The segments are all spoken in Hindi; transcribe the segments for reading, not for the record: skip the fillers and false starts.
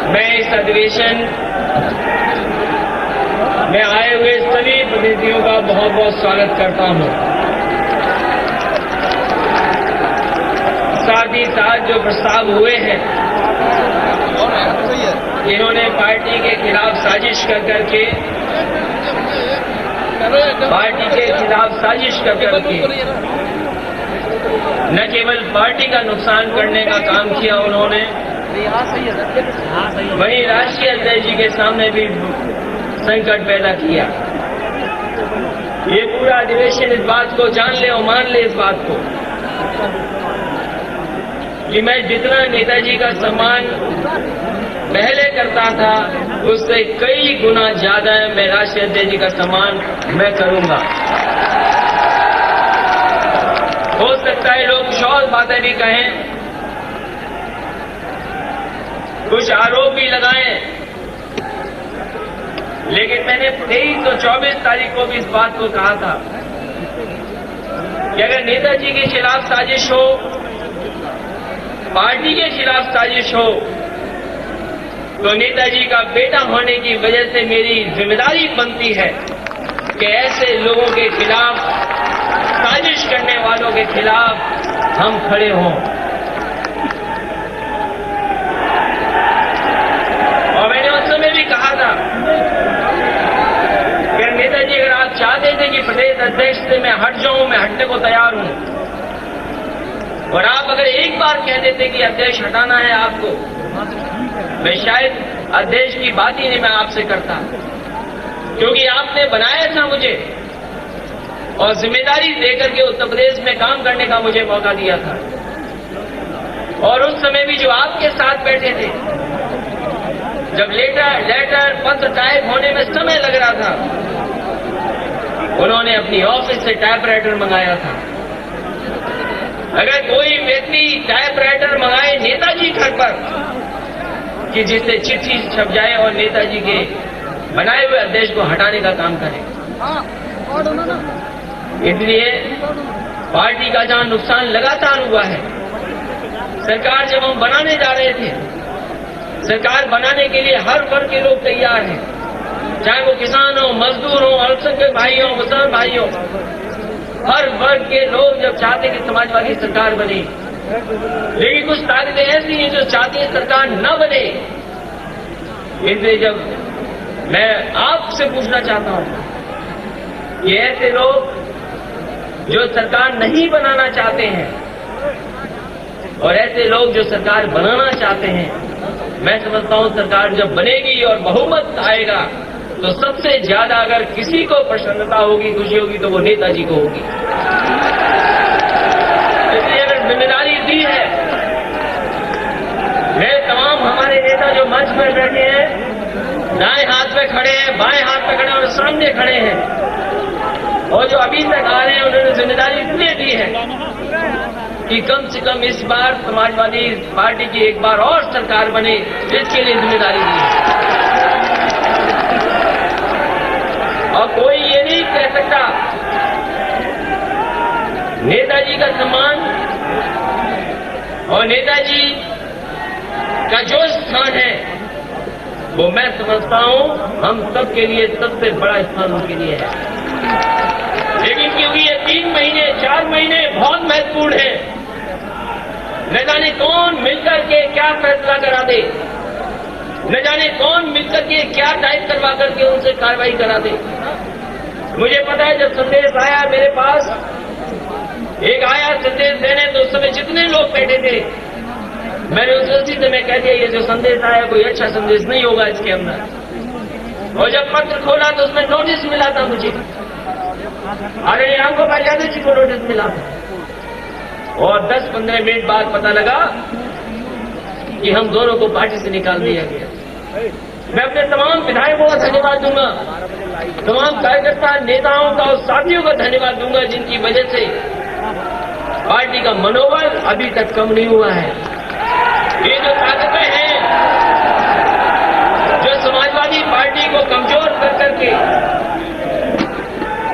मैं इस अधिवेशन में आए हुए सभी प्रतिनिधियों का बहुत बहुत स्वागत करता हूं। साथ ही साथ जो प्रस्ताव हुए हैं, इन्होंने पार्टी के खिलाफ साजिश कर करके न केवल पार्टी का नुकसान करने का काम किया उन्होंने, वहीं राष्ट्रीय अध्यक्ष जी के सामने भी संकट पैदा किया। ये पूरा अधिवेशन इस बात को जान ले और मान ले इस बात को कि मैं जितना नेताजी का सम्मान पहले करता था, उससे कई गुना ज्यादा मैं राष्ट्रीय अध्यक्ष जी का सम्मान मैं करूंगा। हो सकता है लोग कुछ और बातें भी कहें, कुछ आरोप भी लगाएं, लेकिन मैंने 23 और 24 तारीख को भी इस बात को कहा था कि अगर नेताजी के खिलाफ साजिश हो, पार्टी के खिलाफ साजिश हो, तो नेताजी का बेटा होने की वजह से मेरी जिम्मेदारी बनती है कि ऐसे लोगों के खिलाफ, साजिश करने वालों के खिलाफ हम खड़े हों। और मैंने उस समय भी कहा था कि नेताजी, अगर आप चाहते थे कि प्रदेश अध्यक्ष से मैं हट जाऊं, मैं हटने को तैयार हूं। और आप अगर एक बार कह देते कि अध्यक्ष हटाना है आपको, मैं शायद अध्यक्ष की बात ही नहीं मैं आपसे करता, क्योंकि आपने बनाया था मुझे और जिम्मेदारी देकर के उत्तर प्रदेश में काम करने का मुझे मौका दिया था। और उस समय भी जो आपके साथ बैठे थे, जब लेटर पत्र टाइप होने में समय लग रहा था, उन्होंने अपनी ऑफिस से टाइपराइटर मंगाया था। अगर कोई व्यक्ति टाइपराइटर मंगाए नेताजी घर पर कि जिससे चिट्ठी छप जाए और नेताजी के बनाए हुए अध्यक्ष को हटाने का काम करे, इसलिए पार्टी का जहां नुकसान लगातार हुआ है, सरकार जब हम बनाने जा रहे थे, सरकार बनाने के लिए हर वर्ग के लोग तैयार हैं, चाहे वो किसान हो, मजदूर हो, अल्पसंख्यक भाई हो, मुसलमान भाई हो, हर वर्ग के लोग जब चाहते कि समाजवादी सरकार बने। लेकिन कुछ ताकतें ऐसी हैं जो चाहती है सरकार न बने। इसलिए जब मैं आपसे पूछना चाहता हूं कि ऐसे लोग जो सरकार नहीं बनाना चाहते हैं और ऐसे लोग जो सरकार बनाना चाहते हैं, मैं समझता हूं सरकार जब बनेगी और बहुमत आएगा तो सबसे ज्यादा अगर किसी को प्रसन्नता होगी, खुशी होगी, तो वो नेताजी को होगी। इसलिए अगर जिम्मेदारी दी है, मैं तमाम हमारे नेता जो मंच पर बैठे हैं, दाएं हाथ पे खड़े हैं, बाएं हाथ पे खड़े हैं और सामने खड़े हैं, और जो अभी तक आ रहे हैं, उन्होंने जिम्मेदारी इसलिए दी है कि कम से कम इस बार समाजवादी पार्टी की एक बार और सरकार बने, इसके लिए जिम्मेदारी दी है। और कोई ये नहीं कह सकता नेताजी का सम्मान और नेताजी का जो स्थान है, वो मैं समझता हूं हम सबके लिए सबसे बड़ा स्थान उनके लिए है। लेकिन क्योंकि ये 3 महीने 4 महीने बहुत महत्वपूर्ण है, न जाने कौन मिलकर के क्या फैसला करा दे, न जाने कौन मिलकर के क्या टाइप करवा करके उनसे कार्रवाई करा दे। मुझे पता है जब संदेश आया मेरे पास, एक आया संदेश देने, तो उस समय जितने लोग बैठे थे, मैंने उसी समय कह दिया ये जो संदेश आया कोई अच्छा संदेश नहीं होगा इसके अंदर। और जब पत्र खोला तो उसमें नोटिस मिला था मुझे, अरे आपको भाई यादव जी को नोटिस मिला था। और 10-15 मिनट बाद पता लगा कि हम दोनों को पार्टी से निकाल दिया गया। मैं अपने तमाम विधायकों का धन्यवाद दूंगा, तमाम कार्यकर्ता नेताओं का और साथियों का धन्यवाद दूंगा, जिनकी वजह से पार्टी का मनोबल अभी तक कम नहीं हुआ है। ये जो ताकतें हैं जो समाजवादी पार्टी को कमजोर कर करके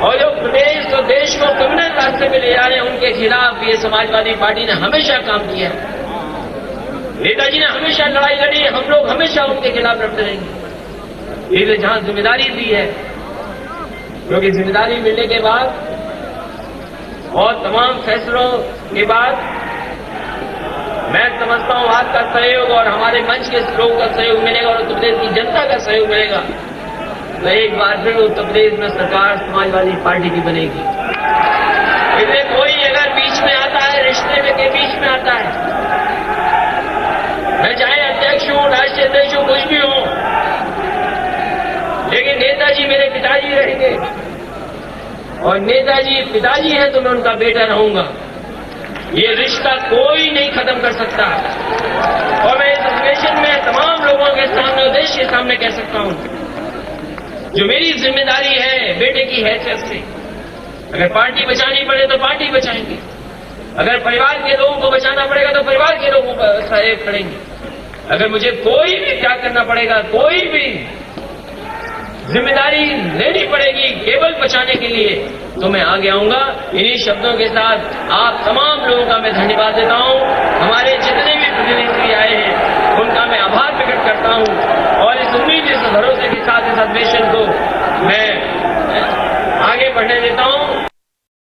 और जो प्रदेश और देश को क्रिमिनल रास्ते में ले जा रहे हैं, उनके खिलाफ ये समाजवादी पार्टी ने हमेशा काम किया है। नेताजी ने हमेशा लड़ाई लड़ी है, हम लोग हमेशा उनके खिलाफ लड़ते रहेंगे। इसलिए जहां जिम्मेदारी दी है, क्योंकि जिम्मेदारी मिलने के बाद और तमाम फैसलों के बाद मैं समझता हूं आपका सहयोग और हमारे मंच के लोगों का सहयोग मिलेगा और उत्तर प्रदेश की जनता का सहयोग मिलेगा, तो एक बार फिर उत्तर प्रदेश में सरकार समाजवादी पार्टी की बनेगी। इसलिए कोई अगर बीच में आता है, रिश्ते में के बीच में आता है, मैं चाहे अध्यक्ष हूं, राष्ट्रीय अध्यक्ष हूं, कुछ भी हूं, लेकिन नेताजी मेरे पिताजी रहेंगे और नेताजी पिताजी हैं तो मैं उनका बेटा रहूंगा। ये रिश्ता कोई नहीं खत्म कर सकता। और मैं इस अधिवेशन में तमाम लोगों के सामने, देश के सामने कह सकता हूं, जो मेरी जिम्मेदारी है बेटे की हैसियत से, अगर पार्टी बचानी पड़े तो पार्टी बचाएंगे, अगर परिवार के लोगों को बचाना पड़ेगा तो परिवार के लोगों का सहयोग करेंगे, अगर मुझे कोई भी त्याग करना पड़ेगा, कोई भी जिम्मेदारी लेनी पड़ेगी केवल बचाने के लिए, तो मैं आगे आऊंगा। इन्हीं शब्दों के साथ आप तमाम लोगों का मैं धन्यवाद देता हूं। हमारे जितने भी प्रतिनिधि आए हैं उनका मैं आभार प्रकट करता हूं और इस उम्मीद, इस भरोसे के साथ इस अधिवेशन को मैं आगे बढ़ने देता हूं।